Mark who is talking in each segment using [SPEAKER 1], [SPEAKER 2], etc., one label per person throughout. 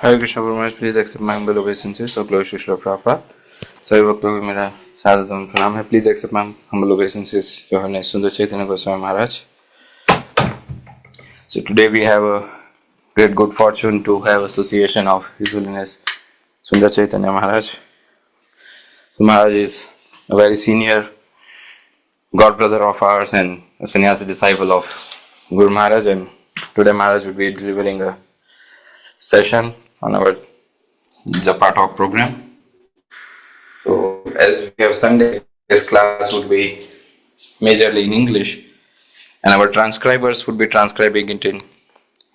[SPEAKER 1] हरे कृष्ण परमात्मा, please accept my humble obeisances और glory to Srila Prabhupada. सभी भक्तों को मेरा सादर प्रणाम है। Please accept my humble obeisances your holiness Sundar Chaitanya Goswami Maharaj. So today we have a great good fortune to have association of His Holiness Sundar Chaitanya Maharaj. Maharaj is a very senior god brother of ours and a sannyasi disciple of Guru Maharaj, and today Maharaj will be delivering a session on our Japa Talk program. So as we have Sunday, this class would be majorly in English, and our transcribers would be transcribing it in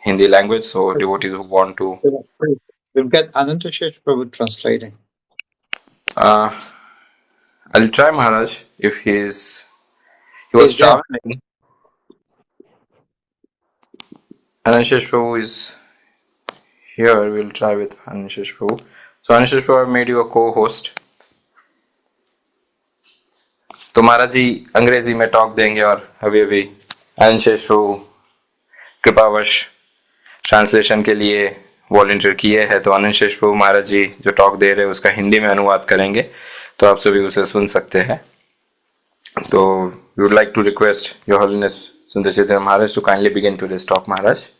[SPEAKER 1] Hindi language. So devotees who want to,
[SPEAKER 2] We've got Anantashesh Prabhu translating.
[SPEAKER 1] uh, I'll try Maharaj if he was
[SPEAKER 2] He's there.
[SPEAKER 1] traveling. Anashish Prabhu is here. We'll try with Anashish Prabhu. So Anashish Prabhu, I made you a co-host. तो महाराज जी अंग्रेजी में talk देंगे और अभी अभी अनशेष प्रभु कृपावश translation के लिए volunteer किए हैं, तो अनशेष प्रभु महाराज जी जो टॉक दे रहे हैं उसका हिंदी में अनुवाद करेंगे, तो आप सभी उसे सुन सकते हैं। तो we would like to request your holiness Sundar Chaitanya Maharaj to kindly begin today's talk Maharaj.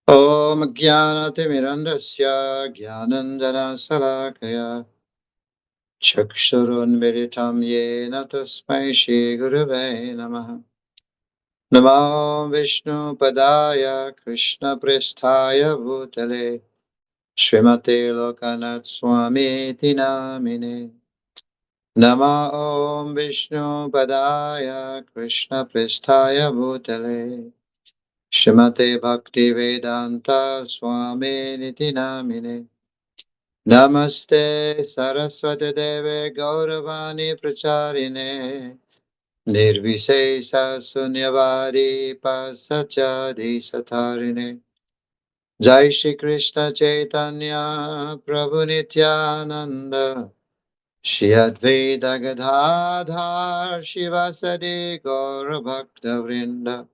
[SPEAKER 2] Om Jnanatimirandasya Jnananjana-salakaya Chakshurunmilitam Yena Tasmai Shri Gurave Namaha. Namo Vishnu Padaya Krishna Presthaya Bhutale Srimate Lokanath Swami Tinamine. Namo Om Vishnu Padaya Krishna Presthaya Bhutale Shrimate Bhakti Vedanta Swami Niti Namine. Namaste Saraswati Deve Gauravani Pracharine Nirvisesa Sunyavari Pasachadi Satarine. Jai Shri Krishna Chaitanya Prabhu Nityananda Shri Advaita Gadadhar Shivasadi Gaura Bhakta Vrinda.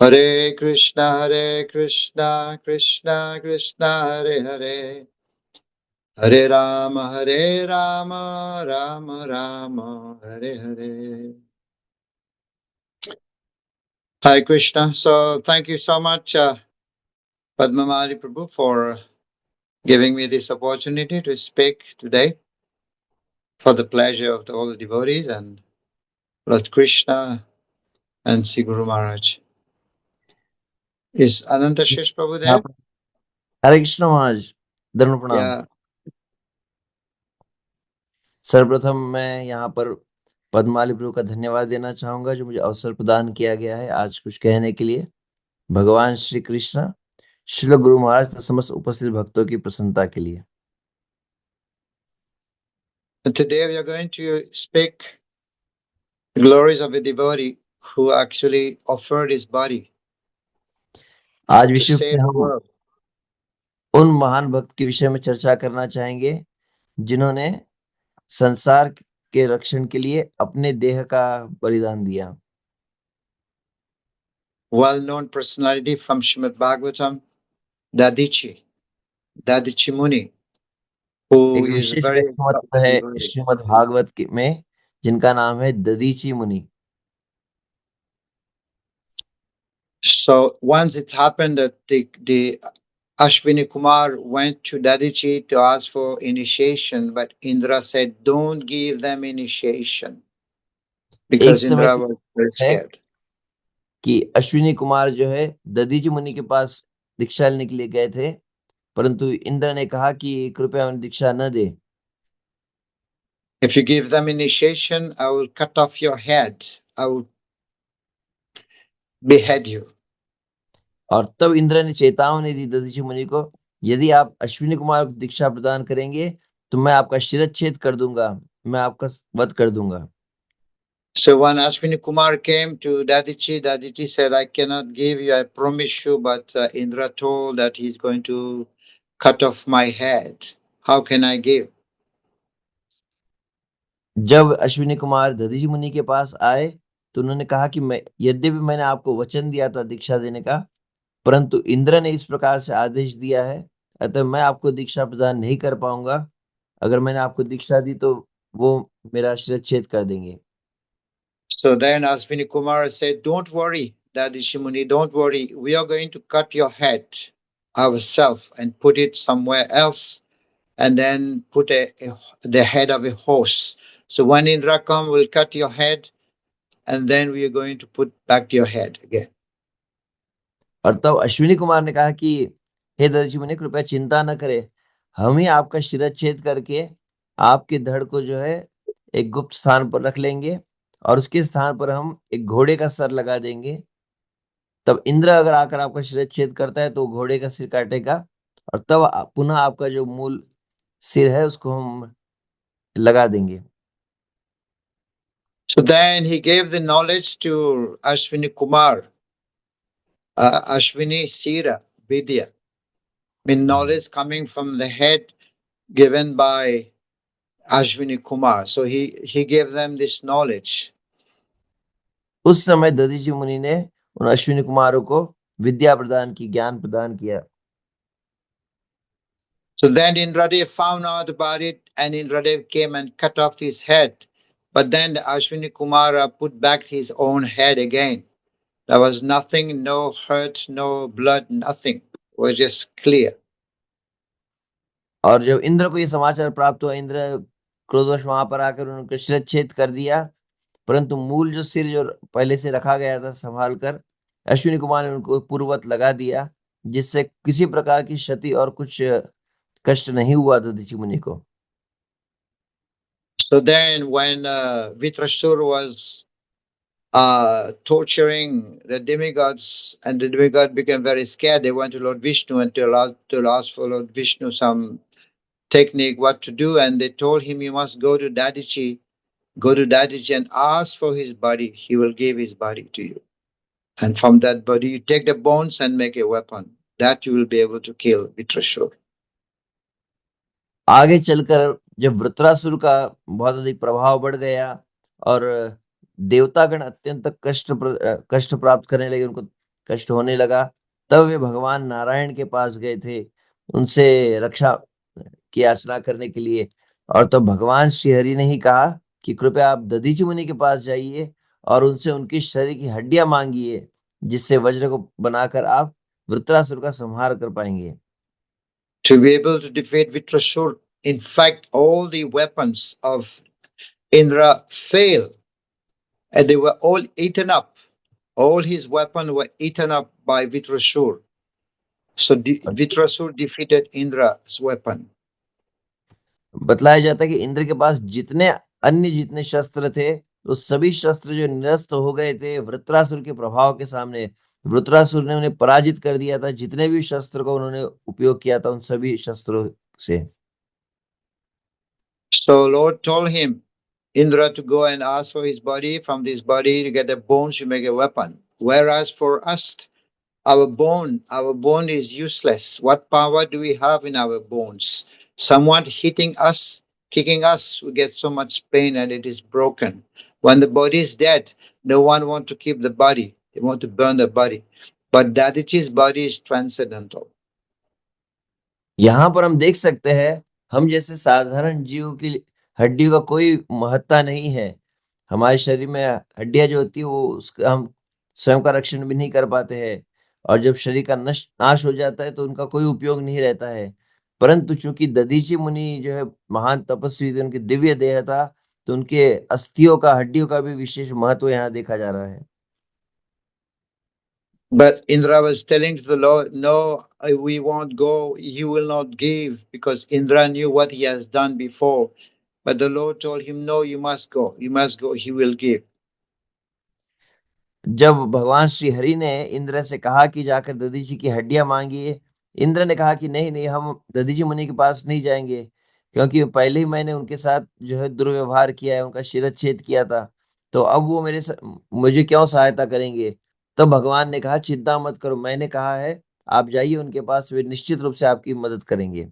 [SPEAKER 2] Hare Krishna Krishna Krishna Hare Hare Hare Rama Rama Rama Hare Hare. Hare Krishna. So thank you so much, Padmamali Prabhu, for giving me this opportunity to speak today for the pleasure of all the devotees and Lord Krishna and Sri Guru Maharaj. Is Anantashesh Prabhu there?
[SPEAKER 3] हरे कृष्ण महाराज, धर्म प्रणाम।
[SPEAKER 2] Yeah.
[SPEAKER 3] सर्वप्रथम मैं यहाँ पर पद्माली प्रभु का धन्यवाद देना चाहूंगा जो मुझे अवसर प्रदान किया गया है आज कुछ कहने के लिए। भगवान श्री कृष्ण, श्रील गुरु महाराज तथा समस्त उपस्थित भक्तों की प्रसन्नता के लिए।
[SPEAKER 2] And today we are going to speak the glories of a devotee who actually offered his body
[SPEAKER 3] आज
[SPEAKER 2] to
[SPEAKER 3] विश्व
[SPEAKER 2] save
[SPEAKER 3] में
[SPEAKER 2] the
[SPEAKER 3] हम
[SPEAKER 2] world.
[SPEAKER 3] उन महान भक्त के विषय में चर्चा करना चाहेंगे जिन्होंने संसार के रक्षण के लिए अपने देह का बलिदान दिया।
[SPEAKER 2] Well-known personality from Srimad Bhagavatam, Dadichi Muni, who
[SPEAKER 3] एक
[SPEAKER 2] is
[SPEAKER 3] विशेष
[SPEAKER 2] very
[SPEAKER 3] व्यक्तिमत्व है श्रीमद् भागवत में जिनका नाम है ददीची मुनि।
[SPEAKER 2] So once it happened that the Ashwini Kumar went to Dadichi to ask for initiation, but Indra said, don't give them initiation because Indra was very scared.
[SPEAKER 3] कि अश्विनी कुमार जो है ददीजी मुनि के पास दीक्षा लेने के लिए गए थे, परंतु इंद्र ने कहा कि कृपया उन्हें दीक्षा न दे।
[SPEAKER 2] If you give them initiation, I will cut off your head. I will behead you.
[SPEAKER 3] और तब इंद्र ने चेतावनी दी ददीची मुनि को, यदि आप अश्विनी कुमार को दीक्षा प्रदान करेंगे तो मैं आपका शिरच्छेद कर दूंगा, मैं आपका वध कर दूंगा।
[SPEAKER 2] So when Ashwini Kumar came to Dadichi said, I cannot give you, I promise you, but Indra told that he's going to cut off my head. How can I give?
[SPEAKER 3] जब अश्विनी कुमार ददीजी मुनि के पास आए तो उन्होंने कहा कि यद्यपि मैंने आपको वचन दिया था दीक्षा देने का, परंतु इंद्र ने इस प्रकार से आदेश दिया है, अतः मैं आपको दीक्षा प्रदान नहीं कर पाऊंगा। अगर मैंने आपको दीक्षा दी तो वो मेरा शिरच्छेद कर देंगे।
[SPEAKER 2] So then Ashwini Kumar said, "Don't worry, Dadishi Muni, don't worry. We are going to cut your head ourselves and put it somewhere else, and then put the head of a horse. So when Indra come, we'll cut your head, and then we are going to put back your head again."
[SPEAKER 3] और तब अश्विनी कुमार ने कहा कि हे ददीची मुनि, कृपया चिंता न करें, हम ही आपका शिरच्छेद करके आपके धड़ को जो है एक गुप्त स्थान पर रख लेंगे और उसके स्थान पर हम एक घोड़े का सर लगा देंगे। तब इंद्र अगर आकर आपका शिरच्छेद करता है तो घोड़े का सिर काटेगा और तब पुनः आपका जो मूल सिर है उसको हम लगा देंगे।
[SPEAKER 2] So then he gave the knowledge to Ashwini Kumar, Ashwini Sira Vidya. Knowledge coming from the head given by Ashwini Kumar. So he gave them this knowledge.
[SPEAKER 3] उस समय दधीची मुनि ने उन अश्विनी कुमारों को विद्या प्रदान की, ज्ञान प्रदान किया।
[SPEAKER 2] So then Indradev found out about it, and Indradev came and cut off his head. But then Ashwini Kumara put back his own head again. There was nothing, no hurt, no blood, nothing. It was just clear.
[SPEAKER 3] और जब इंद्र को ये समाचार प्राप्त हुआ, इंद्र क्रोधवश वहां पर आकर उनका शिरच्छेद कर दिया, परंतु मूल जो सिर जो पहले से रखा गया था संभाल कर, अश्विनी कुमार ने उनको पूर्ववत लगा दिया, जिससे किसी प्रकार की क्षति और कुछ कष्ट नहीं हुआ दधीची मुनि को।
[SPEAKER 2] So then when Vitrasur was torturing the demigods, and the demigod became very scared, they went to Lord Vishnu and to ask for Lord Vishnu some technique, what to do, and they told him, "You must go to Dadichi and ask for his body. He will give his body to you. And from that body, you take the bones and make a weapon. That you will be able to kill Vitrasur."
[SPEAKER 3] आगे चलकर जब वृत्रासुर का बहुत अधिक प्रभाव बढ़ गया और देवतागण अत्यंत कष्ट प्राप्त करने लगे, उनको कष्ट होने लगा, तब वे भगवान नारायण के पास गए थे उनसे रक्षा की याचना करने के लिए। और तब भगवान श्री हरि ने ही कहा कि कृपया आप दधीची मुनि के पास जाइए और उनसे उनकी शरीर की हड्डियां मांगिए, जिससे वज्र को बनाकर आप वृत्रासुर का संहार कर पाएंगे।
[SPEAKER 2] To be able to defeat Vitrasur, in fact, all the weapons of Indra failed, and they were all eaten up. All his weapons were eaten up by Vitrasur. So Vitrasur defeated Indra's weapon.
[SPEAKER 3] बतलाया जाता है कि इंद्र के पास जितने शस्त्र थे, तो सभी शस्त्र जो निरस्त हो गए थे वृत्रासुर के प्रभाव के सामने। वृत्रासुर ने उन्हें पराजित कर दिया था, जितने भी शस्त्र को उन्होंने उपयोग किया था उन सभी शस्त्रों से।
[SPEAKER 2] So Lord told him, Indra, to go and ask for his body. From this body, you get the bones, you make a weapon. Whereas for us, our bone is useless. What power do we have in our bones? Someone hitting us, kicking us, we get so much pain and it is broken. When the body is dead, no one wants to keep the body. They want to burn the body. But Dadichi's body is transcendental.
[SPEAKER 3] यहाँ पर हम देख सकते हैं, हम जैसे साधारण जीव की हड्डियों का कोई महत्ता नहीं है। हमारे शरीर में हड्डियां जो होती है वो उसका हम स्वयं का रक्षण भी नहीं कर पाते हैं, और जब शरीर का नाश हो जाता है तो उनका कोई उपयोग नहीं रहता है। परंतु चूंकि दधीची मुनि जो है महान तपस्वी थे, उनकी दिव्य देह था, तो उनके अस्थियों का, हड्डियों का भी विशेष महत्व यहाँ देखा जा रहा है।
[SPEAKER 2] But Indra was telling to the Lord, "No, we won't go. He will not give," because Indra knew what he has done before. But the Lord told him, "No, you must go. You must go. He will give."
[SPEAKER 3] जब भगवान श्री हरि ने इंद्र से कहा कि जाकर दधीची की हड्डियां मांगिए, इंद्र ने कहा कि नहीं नहीं, हम दधीची मुनि के पास नहीं जाएंगे, क्योंकि पहले ही मैंने उनके साथ जो है दुर्व्यवहार किया है, उनका शिरच्छेद किया था, तो अब वो मुझे क्यों सहायता करेंगे। तब भगवान ने कहा, चिंता मत करो, मैंने कहा है आप जाइए उनके पास, वे निश्चित रूप से आपकी मदद करेंगे।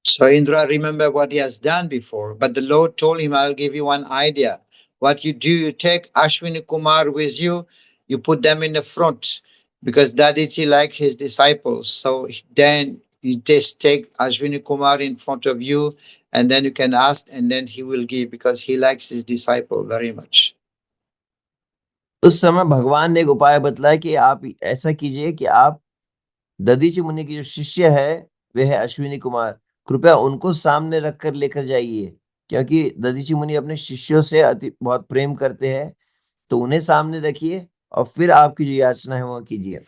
[SPEAKER 2] So Indra remembered what he has done before, but the Lord told him, "I'll give you one idea. what you do, you take Ashwini Kumar with you, you put them in the front because Dadiji like his disciples. So then you just take Ashwini Kumar in front of you, and then you can ask, and then he will give because he likes his disciple very much.
[SPEAKER 3] उस समय भगवान ने एक उपाय बतलाया कि आप ऐसा कीजिए कि आप दधीचि मुनि की जो शिष्य है वे है अश्विनी कुमार, कृपया उनको सामने रखकर लेकर जाइए, क्योंकि दधीचि मुनि अपने शिष्यों से बहुत प्रेम करते हैं, तो उन्हें सामने रखिए और फिर आपकी जो याचना है वो कीजिए।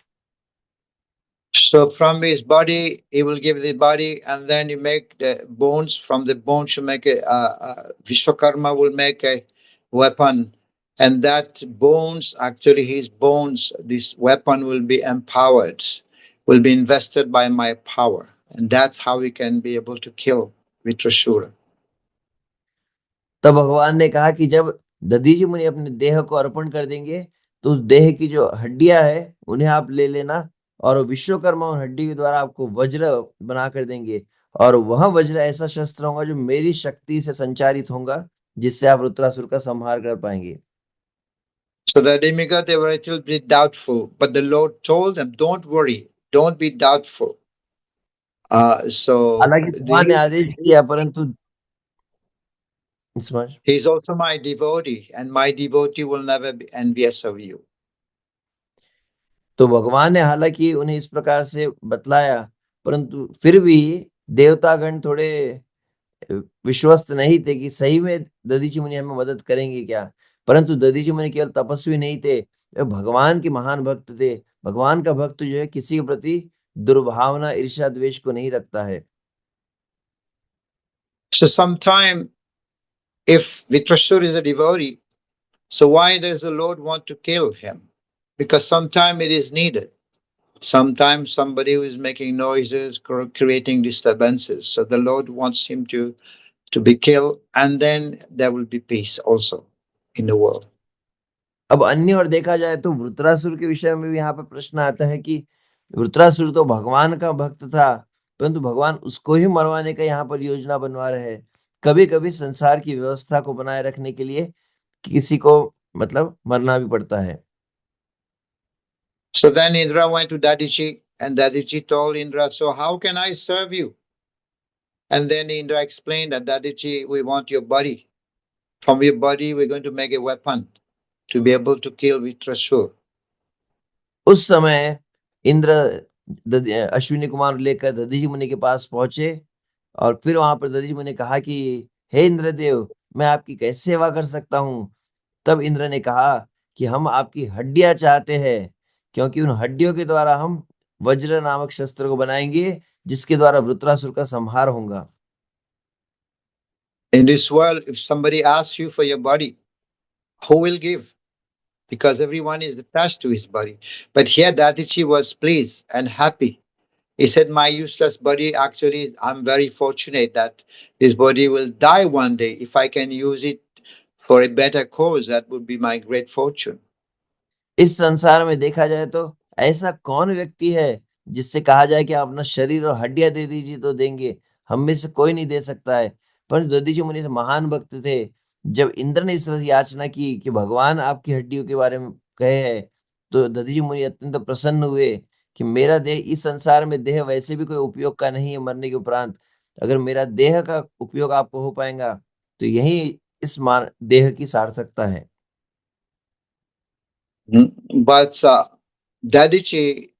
[SPEAKER 2] So from his body, he will give the body, and then you make the bones. From the bones, you make Vishwakarma will make a weapon, and that bones, actually his bones, this weapon will be empowered, will be invested by my power, and that's how we can be able to kill Vitrashura.
[SPEAKER 3] तब भगवान ने कहा कि जब दधीचि मुनि अपने देह को अर्पण कर देंगे, तो उस देह की जो हड्डियां है उन्हें आप ले लेना, और विश्वकर्मा उन हड्डी के द्वारा आपको वज्र बना कर देंगे, और वह वज्र ऐसा शस्त्र होगा जो मेरी शक्ति से संचारित होगा, जिससे आप रुद्रासुर का संहार कर पाएंगे।
[SPEAKER 2] So the demigod, they were a little bit doubtful, but the Lord told them, "Don't worry, don't be doubtful." So
[SPEAKER 3] हालांकि भगवान ने आदेश किया, परंतु समझ
[SPEAKER 2] he's also my devotee, and my devotee will never be envious of you.
[SPEAKER 3] तो भगवान ने हालांकि उन्हें इस प्रकार से बतलाया, परंतु फिर भी देवतागण थोड़े विश्वस्त नहीं थे कि सही में दधीचि मुनि हमें मदद करेंगे क्या। परंतु दधीचि मुनि केवल तपस्वी नहीं थे, वे भगवान के महान भक्त थे। भगवान का भक्त जो है किसी के प्रति दुर्भावना, ईर्ष्या, द्वेष को नहीं रखता है।
[SPEAKER 2] So sometime, if Vitrasur is a devotee, so why does the Lord want to kill him? Because sometime it is needed. Sometimes somebody who is making noises, creating disturbances. So the Lord wants him to be killed, and then there will be peace also in the world.
[SPEAKER 3] अब अन्य और देखा जाए तो वृत्रासुर के विषय में भी यहाँ पर प्रश्न आता है कि वृत्रासुर तो भगवान का भक्त था, परंतु भगवान उसको ही मरवाने का यहाँ पर योजना बनवा रहे हैं। कभी कभी संसार की व्यवस्था को बनाए रखने के लिए किसी को मतलब मरना भी पड़ता है।
[SPEAKER 2] So then Indra went to Dadiji, and Dadiji told Indra, "So how can I serve you?" And then Indra explained that, "Dadiji, we want your body. From your body, we're going to make a weapon to be able to kill Vitrasur."
[SPEAKER 3] उस समय इंद्र अश्विनी कुमार लेकर दधीचि मुनि के पास पहुंचे, और फिर वहां पर दधीचि मुनि ने कहा कि हे इंद्रदेव, मैं आपकी कैसे सेवा कर सकता हूँ। तब इंद्र ने कहा कि हम आपकी हड्डियां चाहते हैं, क्योंकि उन हड्डियों के द्वारा हम वज्र नामक शस्त्र को बनाएंगे, जिसके द्वारा वृत्रासुर का संहार होगा।
[SPEAKER 2] In this world, if somebody asks you for your body, who will give? Because everyone is attached to his body. But here Dadichi was pleased and happy. He said, "My useless body, actually, I'm very fortunate that this body will die one day. If I can use it for a better cause, that would be my great fortune."
[SPEAKER 3] इस संसार में देखा जाए तो ऐसा कौन व्यक्ति है जिससे कहा जाए कि आप अपना शरीर और हड्डियां दे दीजिए तो देंगे, हम में से कोई नहीं दे सकता है। परंतु दधीचि मुनि से महान भक्त थे। जब इंद्र ने इस तरह याचना की कि भगवान आपकी हड्डियों के बारे में कहे है, तो दधीचि मुनि अत्यंत प्रसन्न हुए कि मेरा देह इस संसार में देह वैसे भी कोई उपयोग का नहीं है मरने के उपरांत। अगर मेरा देह का उपयोग आपको हो पाएगा तो यही इस देह की सार्थकता है।
[SPEAKER 2] But Dadichi,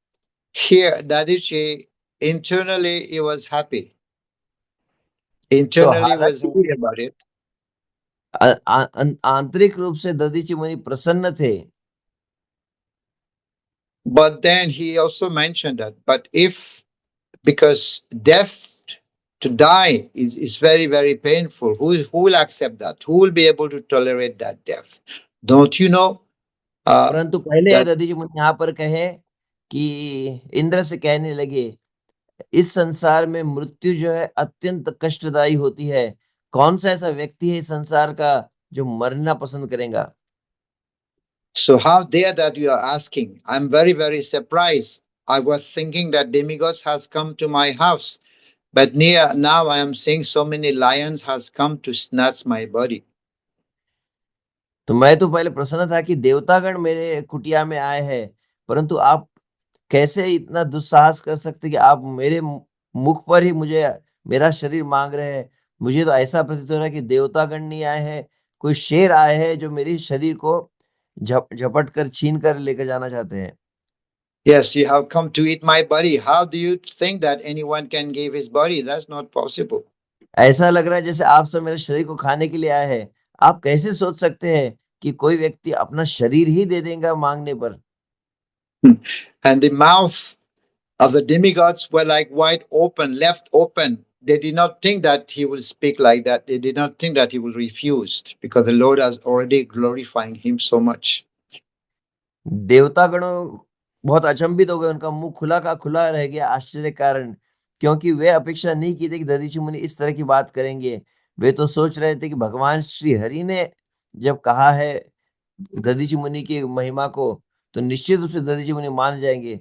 [SPEAKER 2] here, Dadichi, internally, he was happy. Internally, he was happy about it.
[SPEAKER 3] आंतरिक रूप से दधीचि मुनि प्रसन्न थे।
[SPEAKER 2] But then he also mentioned that, but if, because death, to die is very, very painful, who will accept that? Who will be able to tolerate that death? Don't you know?
[SPEAKER 3] परंतु पहले
[SPEAKER 2] that
[SPEAKER 3] Dadhichi मुनि यहाँ पर कहे कि इंद्र से कहने लगे, इस संसार में मृत्यु जो है अत्यंत कष्टदायी होती है। कौन सा ऐसा व्यक्ति है इस संसार का जो मरना पसंद करेगा।
[SPEAKER 2] So how dare that you are asking? I'm very, very surprised. I was thinking that demigods has come to my house, but now I am seeing so many lions has come to snatch my body.
[SPEAKER 3] तो मैं तो पहले प्रसन्न था कि देवतागण मेरे कुटिया में आए हैं, परंतु आप कैसे इतना दुस्साहस कर सकते कि आप मेरे मुख पर ही मुझे मेरा शरीर मांग रहे हैं। मुझे तो ऐसा प्रतीत हो रहा है कि देवतागण नहीं आए हैं, कोई शेर आए हैं जो मेरे शरीर को झपट कर छीन कर लेकर जाना चाहते हैं।
[SPEAKER 2] Yes, you have come to eat my body. How do you think that anyone can give his body? That's not possible.
[SPEAKER 3] ऐसा लग रहा है जैसे आप सब मेरे शरीर को खाने के लिए आए हैं। आप कैसे सोच सकते हैं कि कोई व्यक्ति अपना शरीर ही दे देगा मांगने पर।
[SPEAKER 2] And the mouth of the demigods were like wide open, left open. They did not think that he will speak like that. They did not think that he will refuse because the Lord has already glorifying him so much.
[SPEAKER 3] देवतागणों बहुत अचंभित हो गए, उनका मुंह खुला का खुला रह गया आश्चर्य के कारण, क्योंकि वे अपेक्षा नहीं की थी कि दधीचि मुनि इस तरह की बात करेंगे। वे तो सोच रहे थे कि भगवान श्री हरि ने जब कहा है दधीचि मुनि की महिमा को, तो निश्चित रूप से दधीचि मुनि मान जाएंगे,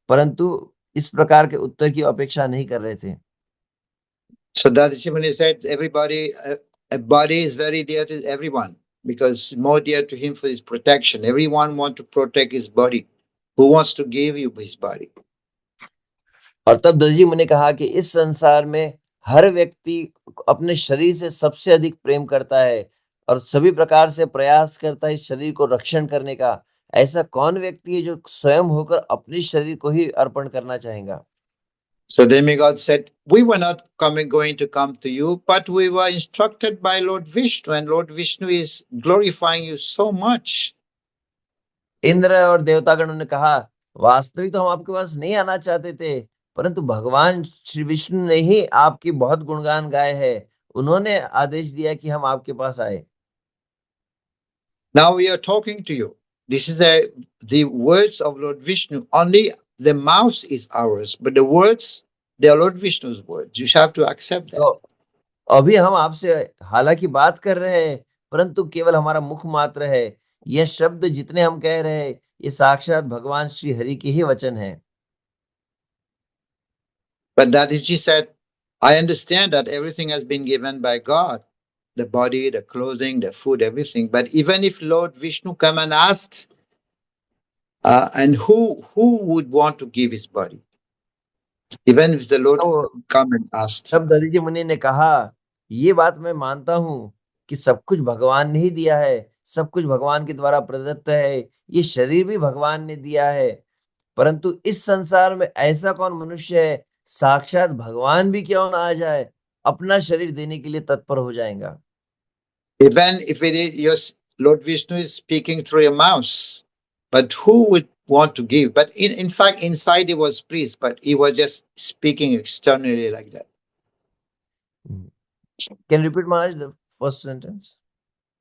[SPEAKER 3] परंतु इस प्रकार के उत्तर की अपेक्षा नहीं कर रहे थे।
[SPEAKER 2] So that Shimoni said, everybody, a body is very dear to everyone because more dear to him for his protection. Everyone want to protect his body. Who wants to give you his body?
[SPEAKER 3] और तब दधीचि मुनि ने कहा कि इस संसार में हर व्यक्ति अपने शरीर से सबसे अधिक प्रेम करता है और सभी प्रकार से प्रयास करता है इस शरीर को रक्षण करने का। ऐसा कौन व्यक्ति है जो स्वयं होकर अपने शरीर को ही अर्पण करना चाहेगा।
[SPEAKER 2] So demigod said, we were not going to come to you, but we were instructed by Lord Vishnu, and Lord Vishnu is glorifying you so much.
[SPEAKER 3] Indra और देवतागणों ने कहा, वास्तविक तो हम आपके पास नहीं आना चाहते थे, परंतु भगवान श्री विष्णु ने ही आपकी बहुत गुणगान गाए हैं। उन्होंने आदेश दिया कि हम आपके पास आए।
[SPEAKER 2] Now we are talking to you. This is the words of Lord Vishnu. Only the mouth is ours, but the words, they are Lord Vishnu's words. You have to accept that.
[SPEAKER 3] तो अभी हम आपसे हालांकि बात कर रहे हैं, परंतु केवल हमारा मुख मात्र है। यह शब्द जितने हम कह रहे हैं, ये साक्षात भगवान श्री हरि के ही वचन है।
[SPEAKER 2] But Dadiji said, I understand that everything has been given by God, the body, the clothing, the food, everything. But even if Lord Vishnu come and asked, and who would want to give his body? Even if the Lord
[SPEAKER 3] तो
[SPEAKER 2] come and asked.
[SPEAKER 3] तब दधीचि मुनि ने कहा, ये बात मैं मानता हूं कि सब कुछ भगवान ने ही दिया है, सब कुछ भगवान के द्वारा प्रदत्त है, ये शरीर भी भगवान ने दिया है, परंतु इस संसार में ऐसा कौन मनुष्य है, साक्षात भगवान भी क्यों ना आ जाए, अपना शरीर देने के लिए तत्पर हो जाएगा।
[SPEAKER 2] Even if it is your Lord Vishnu is speaking through a mouse, but who would want to give? But in fact, inside he was pleased, but he was just speaking externally like that.
[SPEAKER 3] Can you repeat Maharaj the first sentence?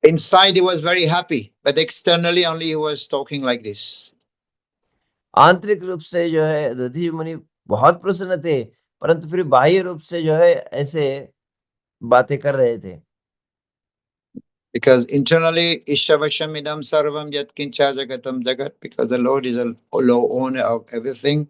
[SPEAKER 2] Inside he was very happy, but externally only he was talking like this.
[SPEAKER 3] आंतरिक रूप से जो है दधीचि मुनि बहुत प्रसन्न थे, परंतु फिर बाह्य रूप से जो है ऐसे बातें कर रहे थे।
[SPEAKER 2] Because internally, Ishavashamidam Sarvam Yat Kincha Jagatam Jagat, because the Lord is a owner of everything.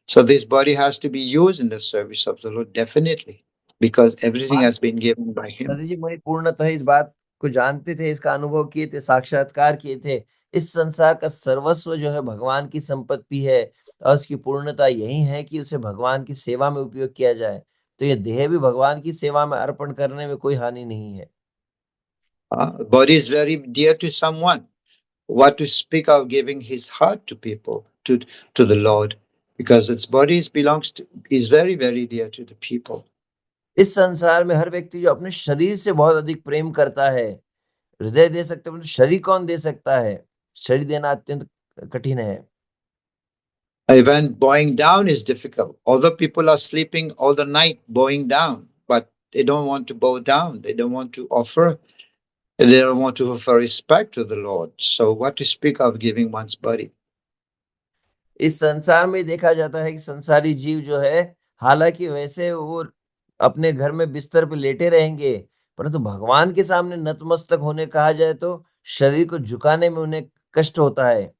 [SPEAKER 2] So this body has to be used in the service of the Lord, definitely, because everything has been given by Him.
[SPEAKER 3] Dadhichi मुनि पूर्णतः इस बात को जानते थे, इसका अनुभव किए थे, साक्षात्कार किए थे। इस संसार का सर्वस्व जो है भगवान की संपत्ति है और उसकी पूर्णता यही है कि उसे भगवान की सेवा में उपयोग किया जाए। तो ये देह भी भगवान की सेवा में अर्पण करने में कोई हानि नहीं है।
[SPEAKER 2] Body is very dear to someone. What to speak of giving his heart to people, to the Lord, because its body is very, very dear to the people.
[SPEAKER 3] इस संसार में हर व्यक्ति जो अपने शरीर से बहुत अधिक प्रेम करता है, हृदय दे सकते हैं, शरीर कौन दे सकता है? शरीर देना अत्यंत कठिन है।
[SPEAKER 2] Even bowing down is difficult. Although people are sleeping all the night bowing down, but they don't want to bow down. They don't want to offer. They don't want to offer respect to the Lord. So what to speak of giving one's body?
[SPEAKER 3] इस संसार में देखा जाता है कि संसारी जीव जो है, हालांकि वैसे वो अपने घर में बिस्तर पे लेटे रहेंगे, परंतु भगवान के सामने नतमस्तक होने कहा जाए तो शरीर को झुकाने में उन्हें कष्ट होता है।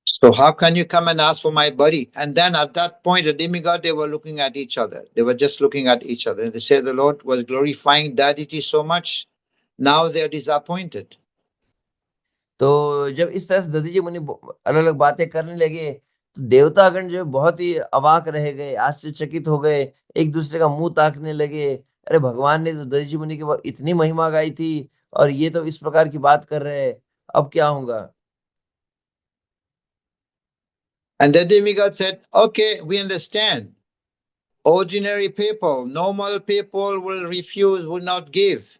[SPEAKER 2] So how can you come and ask for my body? And then at that point, the demigod, they were looking at each other. They were just looking at each other. And they said the Lord was glorifying deity so much. Now they are disappointed.
[SPEAKER 3] तो जब इस तरह से दधीचि मुनि अलग-अलग बातें करने लगे, तो देवतागण जो है बहुत ही अवाक रह गए, आश्चर्यचकित हो गए, एक-दूसरे का मुँह ताकने लगे। अरे! भगवान ने तो दधीचि मुनि की इतनी महिमा गाई थी और ये तो इस प्रकार की बात कर रहे हैं, अब क्या होगा?
[SPEAKER 2] And the demigod said, okay, we understand. Ordinary people, normal people will refuse, will not give.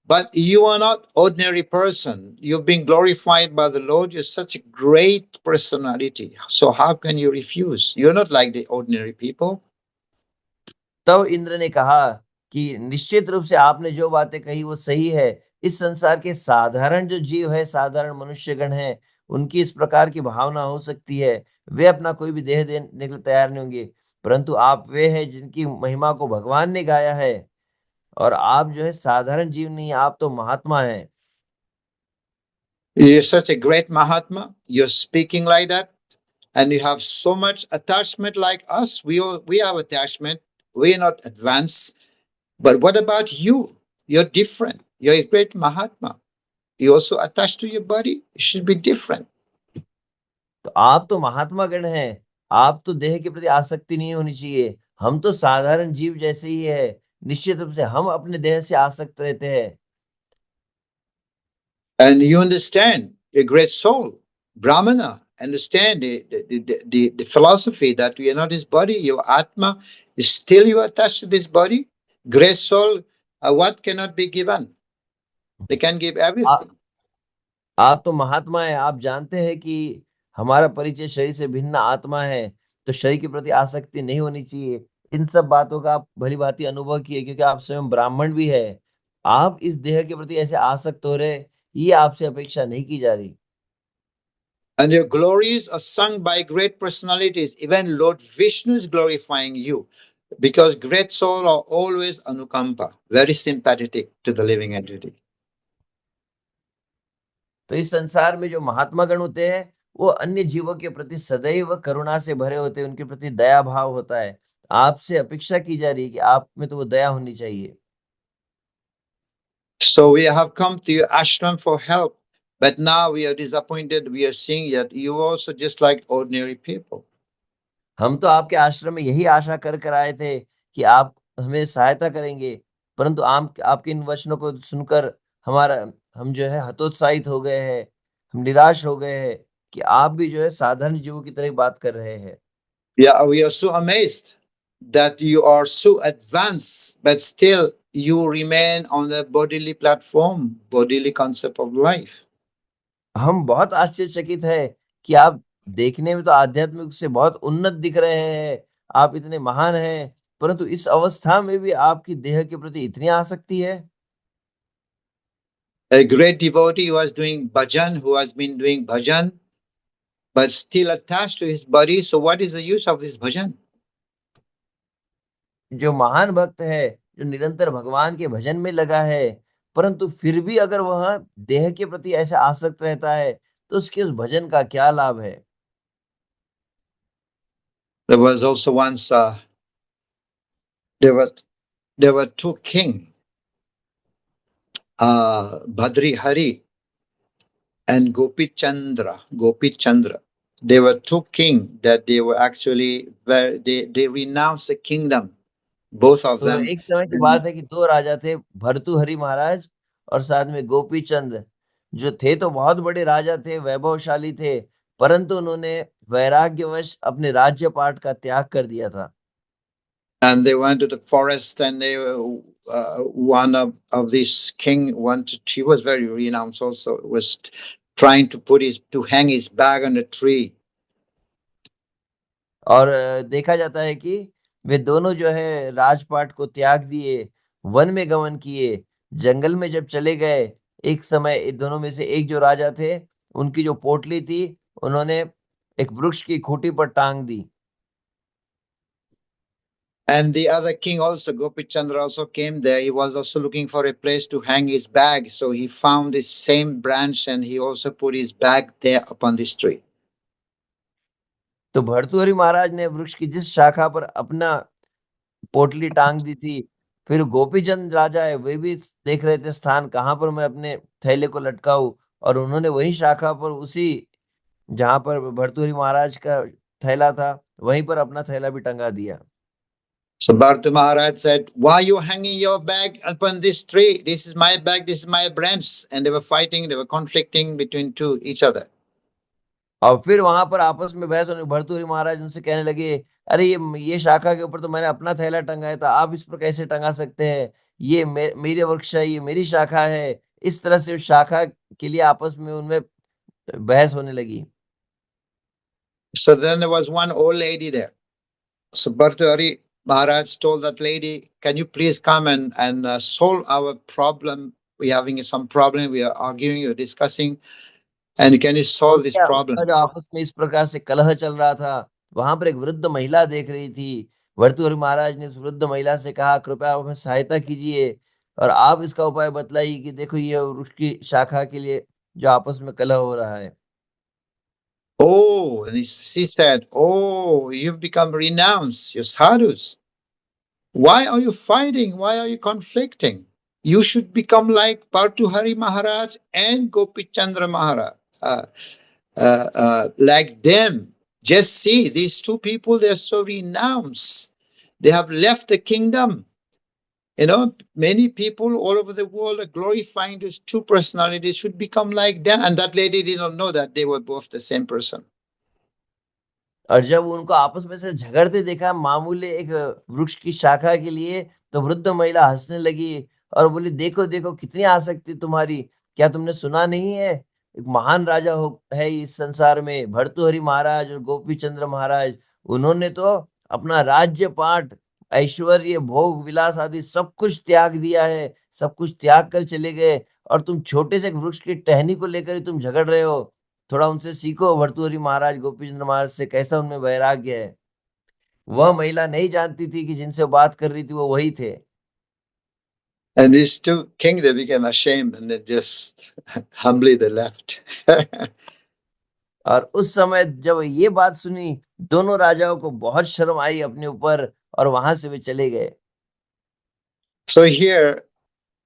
[SPEAKER 2] But you are not ordinary person. You've been glorified by the Lord. You're such a great personality. So how can you refuse? You're not like the ordinary people.
[SPEAKER 3] तब इंद्र ने कहा कि निश्चित रूप से आपने जो बातें कही वो सही है। इस संसार के साधारण जो जीव है, साधारण मनुष्यगण हैं, उनकी इस प्रकार की भावना हो सकती है। वे अपना कोई भी देह देने के लिए तैयार नहीं होंगे। परंतु आप वे हैं जिनकी महिमा को भगवान ने गाया है और आप जो है साधारण जीव नहीं, आप तो महात्मा हैं।
[SPEAKER 2] You're such a great Mahatma. You're speaking like that. And you have so much attachment like us. We have attachment. We're not advanced. But what about you? You're different. You're a great Mahatma. You also attached to your body. It should be different.
[SPEAKER 3] तो आप तो महात्मा गण हैं, आप तो देह के प्रति आसक्ति नहीं होनी चाहिए। हम तो साधारण जीव जैसे ही है। निश्चित रूप से हम अपने देह से आसक्त रहते हैं।
[SPEAKER 2] And you understand a great soul, Brahmana, understand the philosophy that we are not this body, your Atma is still you attached to this body. Great soul, what cannot be given? They can give everything.
[SPEAKER 3] आप तो महात्मा हैं, आप जानते हैं कि हमारा परिचय शरीर से भिन्न आत्मा है, तो शरीर के प्रति आसक्ति नहीं होनी चाहिए। इन सब बातों का आप भली-भाँति अनुभव किए क्योंकि आप स्वयं ब्राह्मण भी हैं। आप इस देह के प्रति ऐसे आसक्त हो रहे, ये आपसे अपेक्षा नहीं की जा रही।
[SPEAKER 2] And your glories are sung by great personalities. Even Lord Vishnu is glorifying you because great souls are always anukampa, very sympathetic to the living entity.
[SPEAKER 3] तो इस संसार में जो महात्मा गण होते हैं, वो अन्य जीवों के प्रति सदैव करुणा से भरे होते हैं, उनके प्रति दया भाव होता है। आपसे अपेक्षा की जा रही है कि आप में तो वो दया होनी चाहिए।
[SPEAKER 2] So we have come to your ashram for help, but now we are disappointed. We are seeing that you also just like ordinary people.
[SPEAKER 3] हम तो आपके आश्रम में यही आशा कर आए थे कि आप हमें सहायता करेंगे, परंतु आपके इन वचनों को सुनकर हम जो है हतोत्साहित हो गए हैं, हम निराश हो गए हैं कि आप भी जो है साधारण जीवों की तरह बात कर रहे हैं।
[SPEAKER 2] Yeah, we are so amazed that you are so advanced, but still you remain on the bodily platform, bodily concept of life.
[SPEAKER 3] हम बहुत आश्चर्यचकित हैं कि आप देखने में तो आध्यात्मिक से बहुत उन्नत दिख रहे हैं, आप इतने महान हैं, परंतु इस अवस्था में भी आपकी देह के प्रति इतनी आसक्ति है।
[SPEAKER 2] A great devotee who was doing bhajan, who has been doing bhajan, but still attached to his body. So what is the use of this bhajan?
[SPEAKER 3] जो महान भक्त है, जो निरंतर भगवान के भजन में लगा है, परंतु फिर भी अगर वह देह के प्रति ऐसे आसक्त रहता है, तो उसके उस भजन का क्या लाभ है?
[SPEAKER 2] There was also once there were two kings, Bhadri Hari and Gopi Chandra. They were two kings that they were actually they renounced the kingdom, both of
[SPEAKER 3] तो
[SPEAKER 2] them.
[SPEAKER 3] एक समय की बात है कि 2 राजा थे, भर्तृहरि महाराज और साथ में गोपी चंद, जो थे तो बहुत बड़े राजा थे, वैभवशाली थे, परंतु उन्होंने वैराग्यवश अपने राज्य-पाट का त्याग कर दिया था।
[SPEAKER 2] And they went to the forest, and they one of these king wanted. He was very renowned. Also, was trying to hang his bag on a tree.
[SPEAKER 3] और देखा जाता है कि वे दोनों जो है राजपाट को त्याग दिए, वन में गमन किए, जंगल में जब चले गए, एक समय इन दोनों में से एक जो राजा थे, उनकी जो पोटली थी, उन्होंने एक वृक्ष की खूंटी पर टांग दी।
[SPEAKER 2] And the other king also, Gopi Chandra, also came there. He was also looking for a place to hang his bag. So he found this same branch and he also put his bag there upon this tree.
[SPEAKER 3] तो भर्तृहरि महाराज ने वृक्ष की जिस शाखा पर अपना पोटली टांग दी थी, फिर गोपीचंद राजा है, वे भी देख रहे थे स्थान कहाँ पर मैं अपने थैले को लटकाऊँ, और उन्होंने वही शाखा पर उसी जहां पर भर्तृहरि महाराज का थैला था वहीं पर अपना थैला भी टंगा दिया।
[SPEAKER 2] So Bharata Maharaj said, why are you hanging your bag upon this tree? This is my bag, this is my branch. And they were fighting, they were conflicting between each other.
[SPEAKER 3] और फिर वहां पर आपस में बहस होने, भर्तृहरि महाराज उनसे कहने लगे, अरे ये शाखा के ऊपर तो मैंने अपना थैला टंगाया था, आप इस पर कैसे टंगा सकते हैं? ये मेरे वृक्ष है, ये मेरी शाखा है। इस तरह से उस शाखा के लिए आपस में उनमें बहस होने लगी।
[SPEAKER 2] So then there was one old lady there. So Bhartahari Maharaj told that lady, can you please come and solve our problem? We're having some problem, we are arguing, we're discussing, and can you
[SPEAKER 3] तो
[SPEAKER 2] solve this
[SPEAKER 3] क्या
[SPEAKER 2] problem?
[SPEAKER 3] उनका जो आपस में इस प्रकार से कलह चल रहा था, वहां पर एक वृद्ध महिला देख रही थी। भर्तृहरि महाराज ने उस वृद्ध महिला से कहा, कृपया आप हमें सहायता कीजिए और आप इसका उपाय बतलाइए कि देखो ये वृक्ष की शाखा के लिए जो आपस में कलह हो रहा है।
[SPEAKER 2] Oh, and she said, oh, you've become renounced, you're sadhus. Why are you fighting? Why are you conflicting? You should become like Bhartahari Maharaj and Gopi Chandra Maharaj. Like them. Just see, these two people, they're so renounced. They have left the kingdom. You know, many people all over the world are glorifying these two personalities, should become like them. And that lady did not know that they were both the same person.
[SPEAKER 3] और जब उनको आपस में से झगड़ते देखा मामूली एक वृक्ष की शाखा के लिए, तो वृद्ध महिला हंसने लगी और बोली, देखो देखो कितनी आसक्ति तुम्हारी, क्या तुमने सुना नहीं है? एक महान राजा है इस संसार में, भर्तृहरि महाराज और गोपी चंद्र महाराज। उन्होंने तो अपना राज्य पाट, ऐश्वर्य, भोग विलास आदि सब कुछ त्याग दिया है, सब कुछ त्याग कर चले गए, और तुम छोटे से एक वृक्ष की टहनी को लेकर ही तुम झगड़ रहे हो। थोड़ा उनसे सीखो, भर्तृहरि महाराज, गोपीचंद्र महाराज से, कैसा उनमें वैराग्य है। वह महिला नहीं जानती थी कि जिनसे वो बात कर रही थी वो वही थे।
[SPEAKER 2] And these two kings, they became ashamed and they just humbly they left.
[SPEAKER 3] और उस समय जब ये बात सुनी, दोनों राजाओं को बहुत शर्म आई अपने ऊपर और वहां से वे चले गए।
[SPEAKER 2] So here,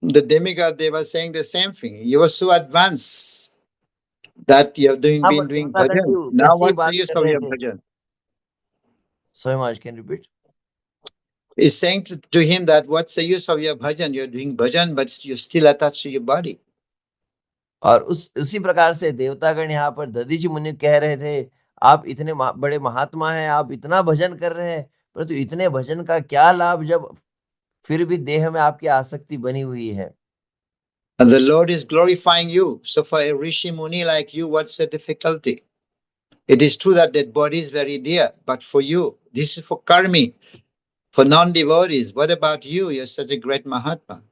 [SPEAKER 2] the demigod, they were saying the same thing. You were so advanced that you have
[SPEAKER 3] हाँ,
[SPEAKER 2] been doing
[SPEAKER 3] देवतागण
[SPEAKER 2] bhajan.
[SPEAKER 3] भी
[SPEAKER 2] Now
[SPEAKER 3] वैसे ही
[SPEAKER 2] what's the
[SPEAKER 3] बात
[SPEAKER 2] use
[SPEAKER 3] कर
[SPEAKER 2] of
[SPEAKER 3] रहे
[SPEAKER 2] your
[SPEAKER 3] थे।
[SPEAKER 2] bhajan?
[SPEAKER 3] So much, can you repeat?
[SPEAKER 2] He's saying to him that what's the use of your bhajan? You're doing bhajan, but you're still attached to your body.
[SPEAKER 3] और उसी प्रकार से देवतागण यहाँ पर दधीचि मुनि कह रहे थे, आप इतने बड़े महात्मा हैं, आप इतना भजन कर रहे हैं, परंतु इतने भजन का क्या लाभ जब फिर भी देह में आपकी आसक्ति बनी हुई है।
[SPEAKER 2] And the Lord is glorifying you. So for a rishi muni like you, what's the difficulty? It is true that that body is very dear, but for you, this is for karmi, for non-devotees. What about you? You're such a great Mahatma.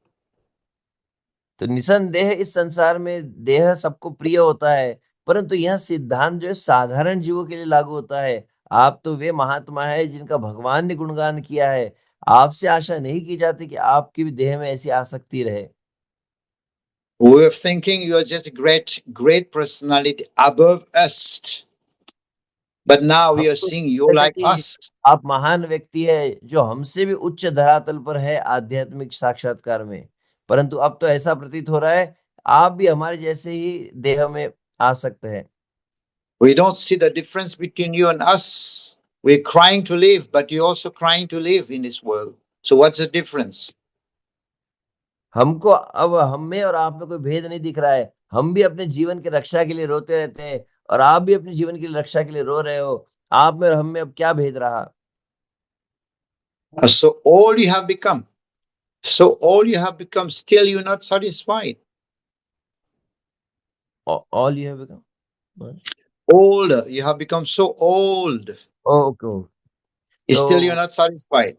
[SPEAKER 3] तो निसंदेह इस संसार में देह सबको प्रिय होता है, परंतु यह सिद्धांत जो है साधारण जीवों के लिए लागू होता है। आप तो वे महात्मा है जिनका भगवान ने गुणगान किया है। आपसे आशा नहीं की जाती कि आपकी भी देह में ऐसी आसक्ति रहे।
[SPEAKER 2] We were thinking you are just a great personality above us. But now we are seeing you like us.
[SPEAKER 3] आप महान व्यक्ति है जो हमसे भी उच्च धरातल पर है आध्यात्मिक साक्षात्कार में, परंतु अब तो ऐसा प्रतीत हो रहा है आप भी हमारे जैसे ही देह में आसक्त है।
[SPEAKER 2] We don't see the difference between you and us. We're crying to live, but you're also crying to live in this world. So what's the difference?
[SPEAKER 3] हमको अब हम में और आप में कोई भेद नहीं दिख रहा है। हम भी अपने जीवन की रक्षा के लिए रोते रहते हैं और आप भी अपने जीवन की रक्षा के लिए रो रहे हो। आप में और हम में अब क्या भेद रहा?
[SPEAKER 2] So all you have become, still you're not satisfied.
[SPEAKER 3] All you have become
[SPEAKER 2] Older, you have become so old.
[SPEAKER 3] okay.
[SPEAKER 2] Still you're not satisfied.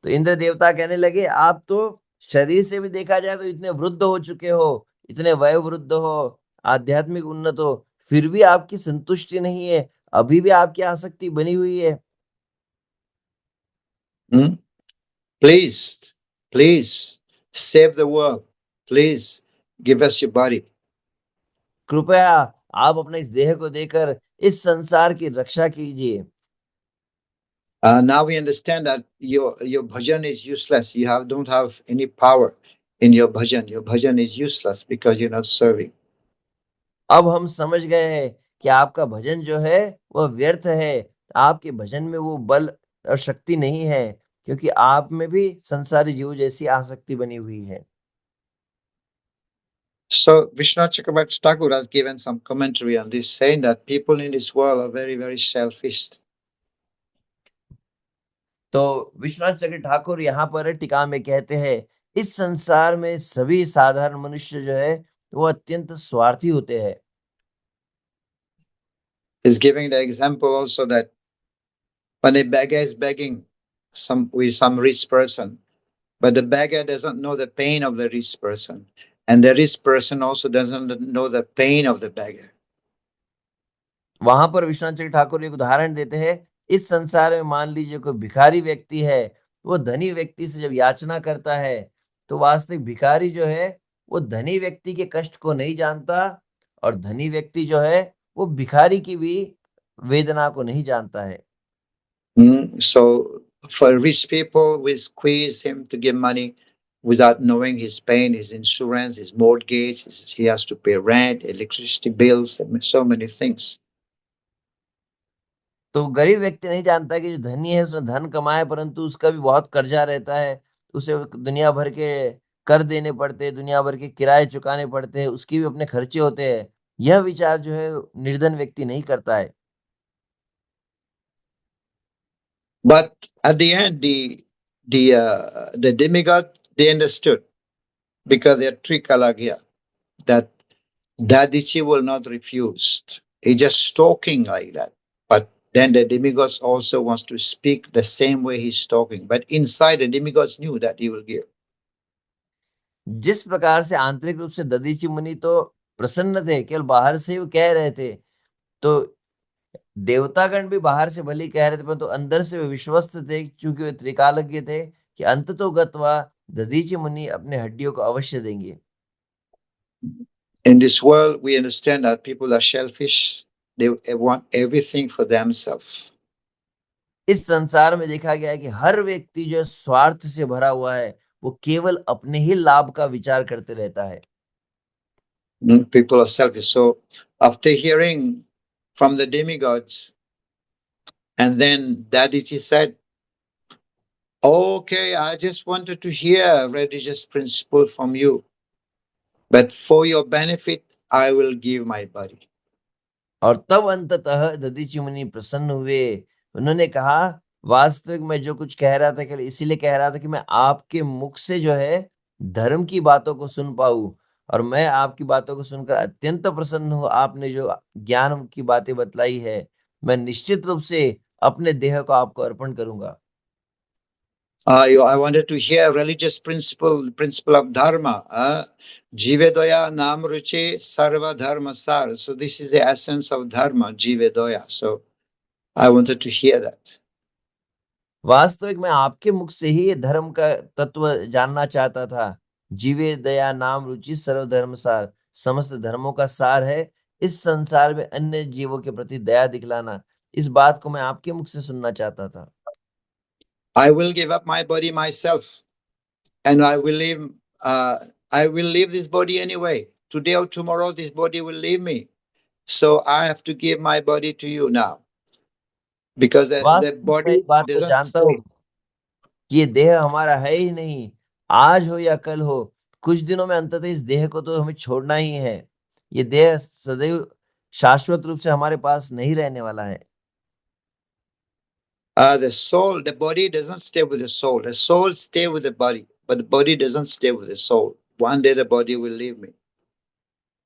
[SPEAKER 3] तो इंद्र देवता कहने लगे, आप तो शरीर से भी देखा जाए तो इतने वृद्ध हो चुके हो, इतने वयोवृद्ध हो, आध्यात्मिक उन्नत हो, फिर भी आपकी संतुष्टि नहीं है, अभी भी आपकी आसक्ति बनी हुई है।
[SPEAKER 2] Please save the world. Please give us your body.
[SPEAKER 3] कृपया आप अपने इस देह को देकर इस संसार की रक्षा कीजिए।
[SPEAKER 2] Now we understand that your bhajan is useless. You don't have any power in your bhajan. Your bhajan is useless because you're not serving.
[SPEAKER 3] अब हम समझ गए हैं कि आपका भजन जो है वह व्यर्थ है। आपके भजन में वो बल और शक्ति नहीं है, क्योंकि आप में भी संसारी जीव जैसी आसक्ति बनी हुई है।
[SPEAKER 2] So Vishwanath Chakravarti Thakur has given some commentary on this, saying that people in this world are very, very selfish.
[SPEAKER 3] तो विश्वनाथ चक्र ठाकुर यहाँ पर टीका में कहते हैं, इस संसार में सभी साधारण मनुष्य जो है वो अत्यंत स्वार्थी होते हैं।
[SPEAKER 2] He's giving the example also that when a beggar is begging with some rich person, but the beggar doesn't know the pain of the rich person, and the rich person also doesn't know the pain of the beggar.
[SPEAKER 3] वहां पर विश्वनाथ चक्र ठाकुर एक उदाहरण देते हैं, इस संसार में मान लीजिए कोई भिखारी व्यक्ति है, वो धनी व्यक्ति से जब याचना करता है, तो वास्तविक भिखारी जो है वो धनी व्यक्ति के कष्ट को नहीं जानता, और धनी व्यक्ति जो है वो भिखारी की भी वेदना को नहीं जानता है।
[SPEAKER 2] So for rich people, we squeeze him to give money without knowing his pain, his insurance, his mortgage, he has to pay rent, electricity bills, and so many things.
[SPEAKER 3] तो गरीब व्यक्ति नहीं जानता कि जो धनी है उसने धन कमाया, परंतु उसका भी बहुत कर्जा रहता है, उसे दुनिया भर के कर देने पड़ते हैं, दुनिया भर के किराए चुकाने पड़ते हैं, उसकी भी अपने खर्चे होते हैं। यह विचार जो है निर्धन व्यक्ति नहीं करता है।
[SPEAKER 2] But at the end, the demigod, they understood, because they are Trikalagya, that Dadichi will not refuse. He just talking like that. But then the demigods also wants to speak the same way he's talking. But inside, the demigods knew that he will give.
[SPEAKER 3] जिस प्रकार से आंतरिक रूप से दधीची मुनि तो प्रसन्न थे, केवल बाहर से वो कह रहे थे, तो देवतागण भी बाहर से भले ही कह रहे थे, परंतु अंदर से वे विश्वस्त थे, क्योंकि वे त्रिकालज्ञ थे कि अंत तो गत्वा दधीची मुनि अपने हड्डियों को अवश्य देंगे।
[SPEAKER 2] In this world, we understand that people are selfish. They want everything for themselves.
[SPEAKER 3] इस संसार में देखा गया है कि हर व्यक्ति जो स्वार्थ से भरा हुआ है, वो केवल अपने ही लाभ का विचार करते रहता है।
[SPEAKER 2] People are selfish. So after hearing from the demigods, and then Dadiji said, okay, I just wanted to hear religious principle from you, but for your benefit, I will give my body.
[SPEAKER 3] और तब अंततः दधीची मुनि प्रसन्न हुए। उन्होंने कहा, वास्तविक मैं जो कुछ कह रहा था केवल इसीलिए कह रहा था कि मैं आपके मुख से जो है धर्म की बातों को सुन पाऊं, और मैं आपकी बातों को सुनकर अत्यंत प्रसन्न हूं। आपने जो ज्ञान की बातें बतलाई है, मैं निश्चित रूप से अपने देह को आपको अर्पण करूंगा।
[SPEAKER 2] I wanted to hear religious principle of dharma. Jivedoya nam ruche sarva dharma sar. So this is the essence of dharma, jivedoya. So I wanted to hear that.
[SPEAKER 3] वास्तविक मैं आपके मुख से ही धर्म का तत्व जानना चाहता था। जीवे दया नाम रुचि सर्वधर्म सार, समस्त धर्मों का सार है इस संसार में अन्य जीवों के प्रति दया दिखलाना। इस बात को मैं आपके मुख से सुनना चाहता था।
[SPEAKER 2] I will give up my body myself, and I will leave this body anyway. Today or tomorrow, this body will leave me. So I have to give my body to you now, because the
[SPEAKER 3] वास्तविक मैं
[SPEAKER 2] body
[SPEAKER 3] इस बात को
[SPEAKER 2] doesn't
[SPEAKER 3] जानता
[SPEAKER 2] stay.
[SPEAKER 3] हूँ कि ये देह हमारा है ही नहीं, आज हो या कल हो, कुछ दिनों में अंततः इस देह को तो हमें छोड़ना ही है। ये देह सदैव शाश्वत रूप से हमारे पास नहीं रहने वाला है।
[SPEAKER 2] The soul, the body doesn't stay with the soul. The soul stay with the body, but the body doesn't stay with the soul. One day the body will leave me.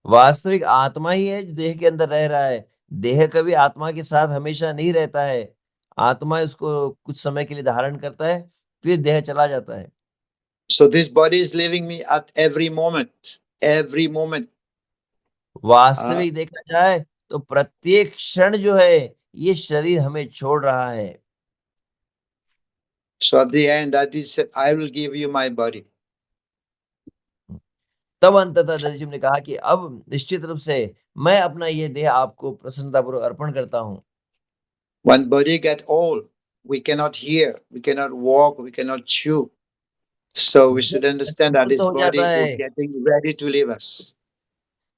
[SPEAKER 3] वास्तविक आत्मा ही है जो देह के अंदर रह रहा है। देह कभी आत्मा के साथ हमेशा नहीं रहता है। आत्मा उसको कुछ समय के लिए धारण करता है, फिर देह चला जाता है।
[SPEAKER 2] So this body is leaving me at every moment. Every moment.
[SPEAKER 3] वास्तविक देखा जाए तो प्रत्येक क्षण जो है ये शरीर हमें छोड़ रहा है।
[SPEAKER 2] So at the end, that is said, I will give you my body.
[SPEAKER 3] तब अंततः दधीचि ने कहा कि अब निश्चित रूप से मैं अपना यह देह आपको प्रसन्नतापूर्वक अर्पण करता हूँ।
[SPEAKER 2] When body get old, we cannot hear, we cannot walk, we cannot chew. So we should understand that this
[SPEAKER 3] हो
[SPEAKER 2] body
[SPEAKER 3] जाता
[SPEAKER 2] is
[SPEAKER 3] है,
[SPEAKER 2] getting ready to leave us.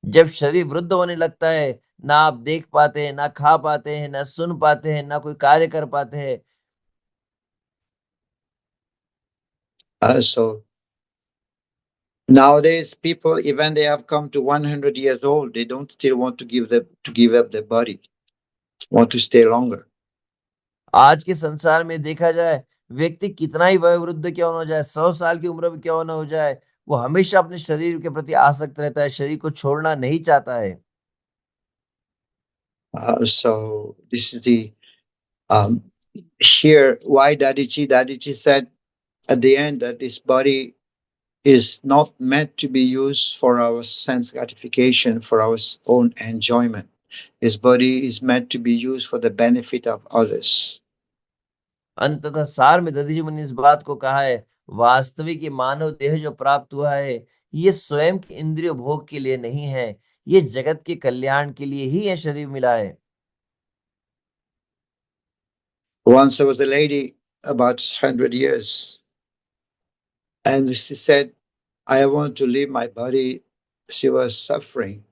[SPEAKER 3] जब शरीर वृद्ध होने लगता है, ना आप देख पाते हैं, ना खा पाते हैं, ना सुन पाते हैं, ना कोई कार्य कर पाते हैं।
[SPEAKER 2] So nowadays, people, even they have come to 100 years old, they don't still want to give up their body, want to stay longer.
[SPEAKER 3] आज के संसार में देखा जाए, व्यक्ति कितना ही वयोवृद्ध क्यों न हो जाए, 100 साल की उम्र में क्यों न हो जाए, वो हमेशा अपने शरीर के प्रति आसक्त रहता है, शरीर को छोड़ना नहीं चाहता है।
[SPEAKER 2] So this is the here why Dadichi said at the end that this body is not meant to be used for our sense gratification, for our own enjoyment. This body is meant to be used for the benefit of others.
[SPEAKER 3] अंततः सार में दधीजी मुनि ने इस बात को कहा है, वास्तविक ये मानव देह जो प्राप्त हुआ है, ये स्वयं के इंद्रिय भोग के लिए नहीं है, ये जगत के कल्याण के लिए ही यह शरीर मिला है।
[SPEAKER 2] Once there was a lady about 100 years, and she said, I want to leave my body. She was suffering.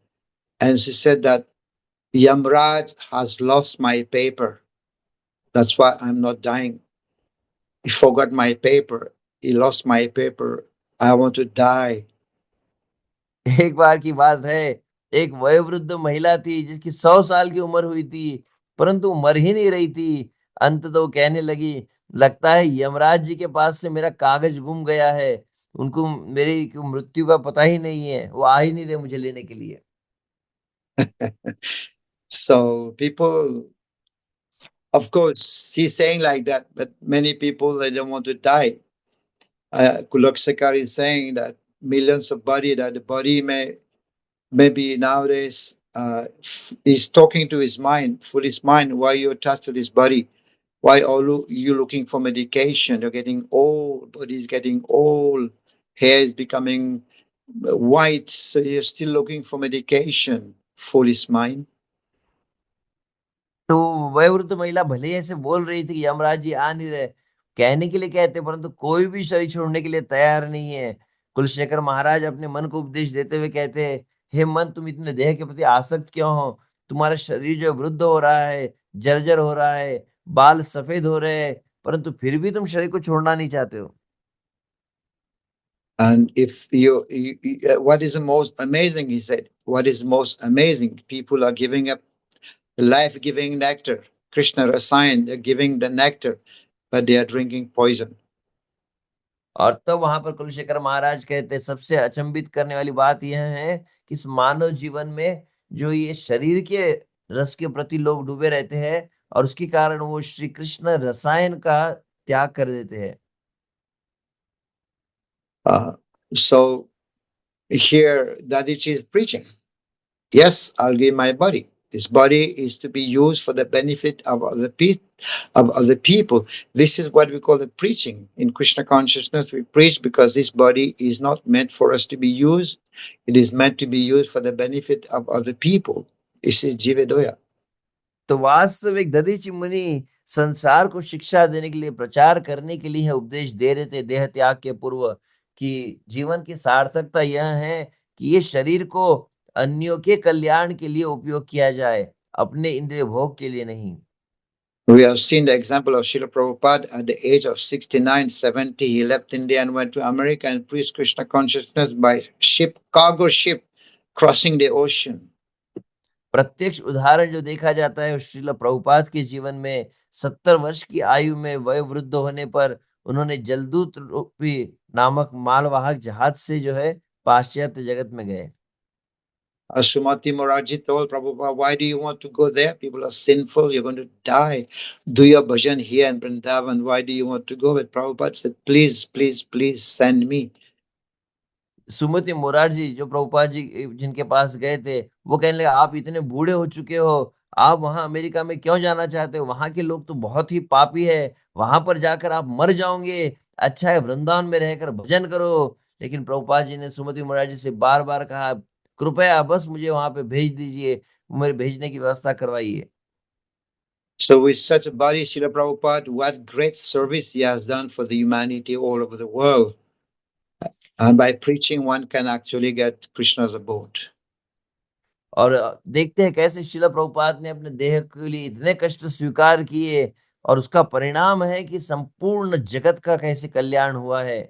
[SPEAKER 2] And she said that Yamraj has lost my paper. That's why I'm not dying. He forgot my paper. He lost my paper. I want to die.
[SPEAKER 3] एक बार की बात है, एक वयोवृद्ध महिला थी जिसकी 100 साल की उम्र हुई थी, परंतु मर ही नहीं रही थी। अंत तो कहने लगी, लगता है यमराज जी के पास से मेरा कागज गुम गया है, उनको मेरी मृत्यु का पता ही नहीं है, वो आ ही नहीं रहे मुझे लेने के लिए।
[SPEAKER 2] So people, of course, she's saying like that, but many people, they don't want to die. Kulak Sekar is saying that millions of body, that the body maybe nowadays is talking to his mind, foolish mind, why you're attached to this body? Why are you looking for medication? You're getting old, body's getting old, hair is becoming white, so you're still looking for medication, foolish mind.
[SPEAKER 3] तो वयोवृद्ध महिला भले ही ऐसे बोल रही थी कि यमराज जी आ नहीं रहे, कहने के लिए कहते, परंतु कोई भी शरीर छोड़ने के लिए तैयार नहीं है। कुलशेखर महाराज अपने मन को उपदेश देते हुए कहते हैं, हे मन, तुम इतने देह के प्रति आसक्त क्यों हो? तुम्हारा शरीर जो वृद्ध हो रहा है, जर्जर हो रहा है, बाल सफेद हो रहे हैं, परंतु फिर भी तुम शरीर को छोड़ना नहीं चाहते हो।
[SPEAKER 2] And if what is the most amazing, he said, what is most amazing? People are giving up the life-giving nectar. Krishna assigned, they're giving the nectar, but they are drinking poison.
[SPEAKER 3] और तब वहां पर कुलशेखर महाराज कहते, सबसे अचंभित करने वाली बात यह है कि इस मानव जीवन में जो ये शरीर के रस के प्रति लोग डूबे रहते हैं और उसके कारण वो श्री कृष्ण रसायन का त्याग कर देते हैं।
[SPEAKER 2] So here Dadichi is preaching, yes, I'll give my body. This body is to be used for the benefit of other people. This is what we call the preaching. In Krishna consciousness, we preach because this body is not meant for us to be used. It is meant to be used for the benefit of other people. This is Jivadoya.
[SPEAKER 3] तो वास्तविक दधीचि मुनि संसार को शिक्षा देने के लिए, प्रचार करने के लिए उपदेश दे रहे थे देह त्याग के पूर्व, कि जीवन की सार्थकता यह है कि ये शरीर को अन्यों के कल्याण के लिए उपयोग किया जाए, अपने इंद्रिय भोग के लिए नहीं।
[SPEAKER 2] We have seen the example of Srila Prabhupada at the age of 69, 70. He left India and went to America and preached Krishna consciousness by ship, cargo ship, crossing the ocean.
[SPEAKER 3] प्रत्यक्ष उदाहरण जो देखा जाता है श्रील प्रभुपाद के जीवन में, 70 वर्ष की आयु में वयोवृद्ध होने पर उन्होंने जलदूत रूपी नामक मालवाहक जहाज से जो है पाश्चात्य जगत में गए।
[SPEAKER 2] Sumati Moraji told Prabhupada, why do you want to go there? People are sinful, you're going to die. Do your bhajan here in Vrindavan. Why do you want to go? But Prabhupada said, please, please, please send me.
[SPEAKER 3] सुमति मोरारजी जो प्रभुपाद जी जिनके पास गए थे, वो कहने लगे, आप इतने बूढ़े हो चुके हो, आप वहां अमेरिका में क्यों जाना चाहते हो? वहां के लोग तो बहुत ही पापी है, वहां पर जाकर आप मर जाओगे, अच्छा है वृंदावन में रहकर भजन करो। लेकिन प्रभुपाद जी ने सुमति मोरारजी से बार बार कहा, कृपया बस मुझे वहां पे भेज दीजिए, मेरे भेजने की व्यवस्था करवाइए।
[SPEAKER 2] So with such a body, Srila Prabhupada, what great service he has done for the humanity all over the world. And by preaching, one can actually get Krishna's abode.
[SPEAKER 3] और देखते हैं कैसे श्रील प्रभुपाद ने अपने देह के लिए इतने कष्ट स्वीकार किए और उसका परिणाम है कि संपूर्ण जगत का कैसे कल्याण हुआ है।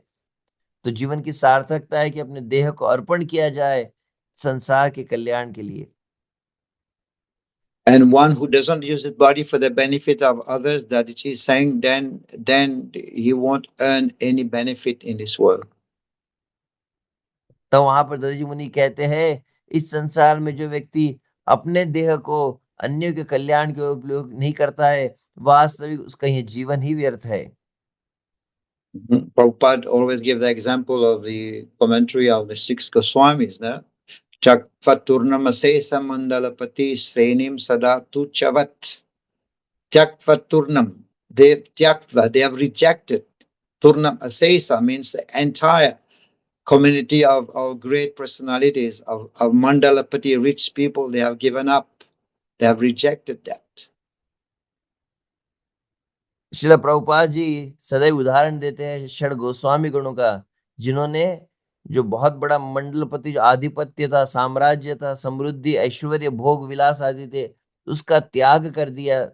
[SPEAKER 3] तो जीवन की सार्थकता है कि अपने देह को अर्पण किया जाए संसार के कल्याण के लिए।
[SPEAKER 2] And one who doesn't use his body for the benefit of others, that is saying, then he won't earn any benefit in this world.
[SPEAKER 3] तो वहां पर दधीची मुनि कहते हैं इस संसार में जो व्यक्ति अपने देह को अन्यों के कल्याण के उपयोग नहीं करता है, वास्तविक उसका यह जीवन ही व्यर्थ है।
[SPEAKER 2] Prabhupada always gives the example of the commentary of the six Goswamis. No? Chakvaturnam mandalapati srenim sadatu chavat. Tyaktvaturnam. They have rejected. Turnam asesa means the entire community of great personalities, of mandalapati, rich people. They have given up. They have rejected that.
[SPEAKER 3] Srila Prabhupada ji सदैव उदाहरण देते हैं षड गोस्वामी गणों का, जिन्होंने जो बहुत बड़ा मंडलपति, जो आधिपत्य था, साम्राज्य था, समृद्धि, ऐश्वर्य, भोग विलास आदि थे, उसका त्याग कर दिया।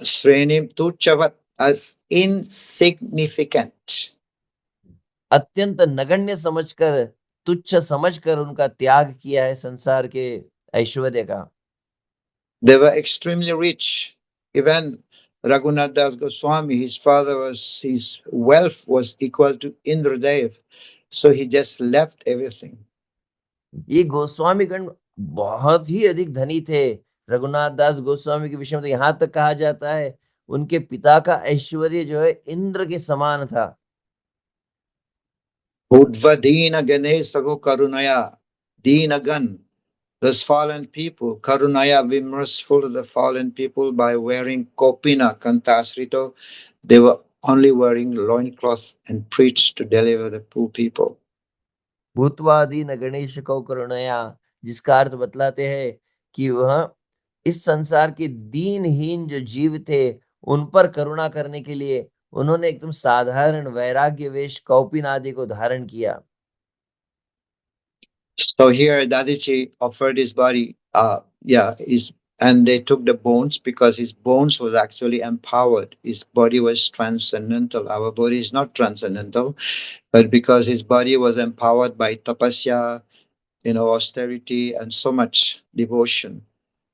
[SPEAKER 2] Srenim tuchavat as insignificant.
[SPEAKER 3] अत्यंत नगण्य समझकर, तुच्छ समझकर उनका त्याग किया है संसार के ऐश्वर्य का।
[SPEAKER 2] They were extremely rich. Even Raghunath Das Goswami, his wealth was equal to Indradev. So he just left everything.
[SPEAKER 3] ये गोस्वामी गण बहुत ही अधिक धनी थे। रघुनाथ दास गोस्वामी के विषय में तो यहाँ तक कहा जाता है उनके पिता का ऐश्वर्य जो है इंद्र के समान था।
[SPEAKER 2] Udvadina Ganesago Karunaya, Dinagan, those fallen people, Karunaya, be merciful to the fallen people by wearing Kopina, Kantasrito. They were only wearing loincloth and preached to deliver the poor people.
[SPEAKER 3] भूतवादी न गणेश को करुणया, जिसका अर्थ बतलाते हैं कि वह इस संसार के दीनहीन जो जीव थे उन पर करुणा करने के लिए उन्होंने एकदम साधारण वैराग्य वेश कौपिन आदि को धारण किया।
[SPEAKER 2] So here Dadichi offered his body, and they took the bones because his bones was actually empowered. His body was transcendental. Our body is not transcendental, but because his body was empowered by tapasya, austerity and so much devotion.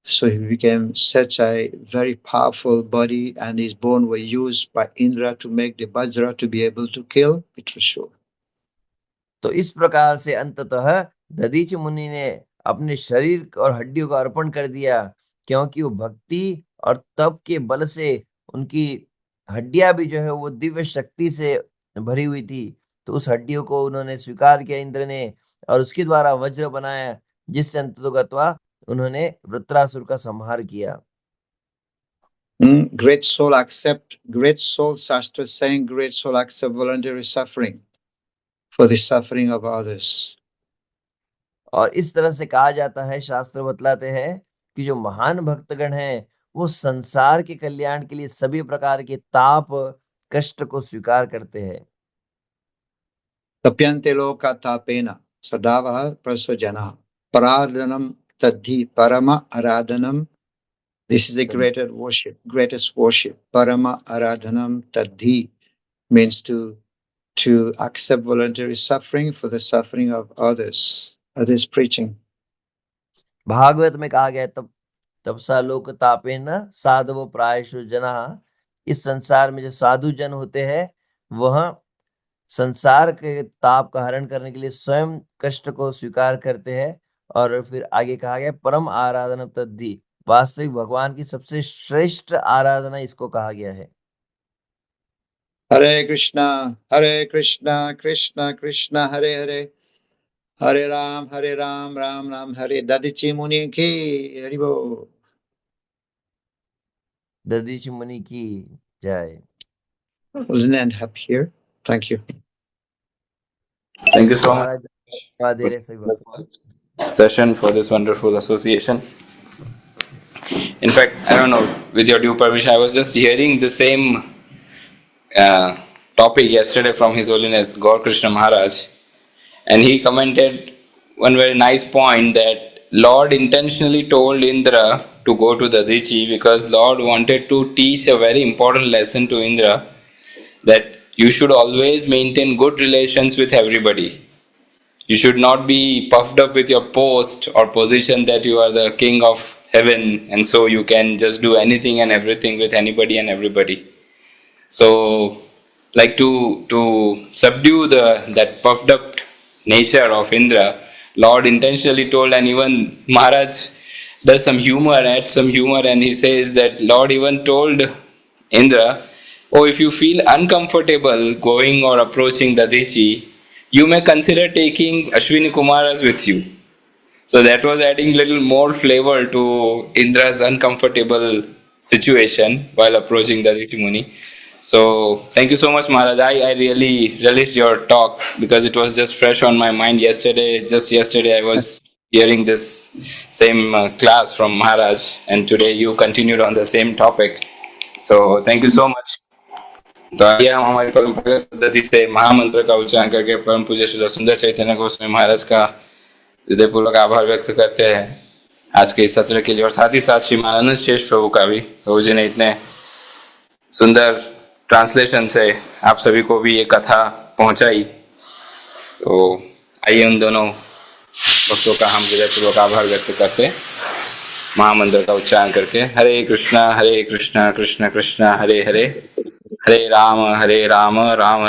[SPEAKER 2] So he became such a very powerful body, and his bone were used by Indra to make the Vajra to be able to kill Vitrasur.
[SPEAKER 3] तो इस प्रकार से अंततः दधीचि मुनि ने अपने शरीर और हड्डियों का अर्पण कर दिया, क्योंकि वो भक्ति और तप के बल से उनकी हड्डियां भी जो है वो दिव्य शक्ति से भरी हुई थी। तो उस हड्डियों को उन्होंने स्वीकार किया इंद्र ने, और उसके द्वारा वज्र बनाया, जिससे अंततः उन्होंने वृत्रासुर का संहार किया।
[SPEAKER 2] Great soul Shastra saying, great soul accept voluntary suffering for the suffering of others.
[SPEAKER 3] और इस तरह से कहा जाता है, शास्त्र बतलाते हैं कि जो महान भक्तगण हैं वो संसार के कल्याण के लिए सभी प्रकार के ताप कष्ट को स्वीकार करते हैं।
[SPEAKER 2] तप्यन्ते लोका तापेन सदावः प्रसोजनः परार्धनम तद्धि परम आराधनम. This is the greatest worship. Parama aradhanam tadhi means to accept voluntary suffering for the suffering of others. Others preaching.
[SPEAKER 3] Bhagavat में कहा गया तपसा लोक तापेन साधव प्रायशु जना। इस संसार में जो साधु जन होते हैं वह संसार के ताप का हरण करने के लिए स्वयं कष्ट को स्वीकार करते हैं। और फिर आगे कहा गया परम आराधना तद्धि, वास्तविक भगवान की सबसे श्रेष्ठ आराधना इसको कहा गया है।
[SPEAKER 2] हरे कृष्णा कृष्णा कृष्णा हरे हरे, हरे राम राम राम हरे। दधीचि मुनि की हरि बोल।
[SPEAKER 3] दधीचि मुनि की जय।
[SPEAKER 2] We'll end up here. Thank you.
[SPEAKER 1] Thank you so much session for this wonderful association. In fact, I don't know, with your due permission, I was just hearing the same topic yesterday from His Holiness Gaur Krishna Maharaj, and he commented one very nice point that Lord intentionally told Indra to go to Dadichi because Lord wanted to teach a very important lesson to Indra, that you should always maintain good relations with everybody. You should not be puffed up with your post or position that you are the king of heaven and so you can just do anything and everything with anybody and everybody. So, like to subdue that puffed up nature of Indra, Lord intentionally told, and even Maharaj does some humor, adds some humor, and he says that Lord even told Indra, oh, if you feel uncomfortable going or approaching Dadichi, you may consider taking Ashwini Kumaras with you. So that was adding little more flavor to Indra's uncomfortable situation while approaching Dadichi Muni. So thank you so much, Maharaj. I really relished your talk because it was just fresh on my mind yesterday. Just yesterday, I was hearing this same class from Maharaj, and today you continued on the same topic. So thank you so much. तो आइए हम हमारी परंपरागत पद्धति से महामंत्र का उच्चारण करके परम पूज्य श्री सुंदर चैतन्य गोस्वामी महाराज का हृदयपूर्वक आभार व्यक्त करते हैं आज के इस सत्र के लिए, और साथ ही साथ श्री महानंद शेष प्रभु का भी। प्रभु जी ने इतने सुंदर ट्रांसलेशन से आप सभी को भी ये कथा पहुंचाई, तो आइए उन दोनों भक्तों का हम हृदयपूर्वक आभार व्यक्त करते महामंत्र का उच्चारण करके। हरे कृष्णा कृष्ण कृष्ण हरे हरे, हरे राम राम राम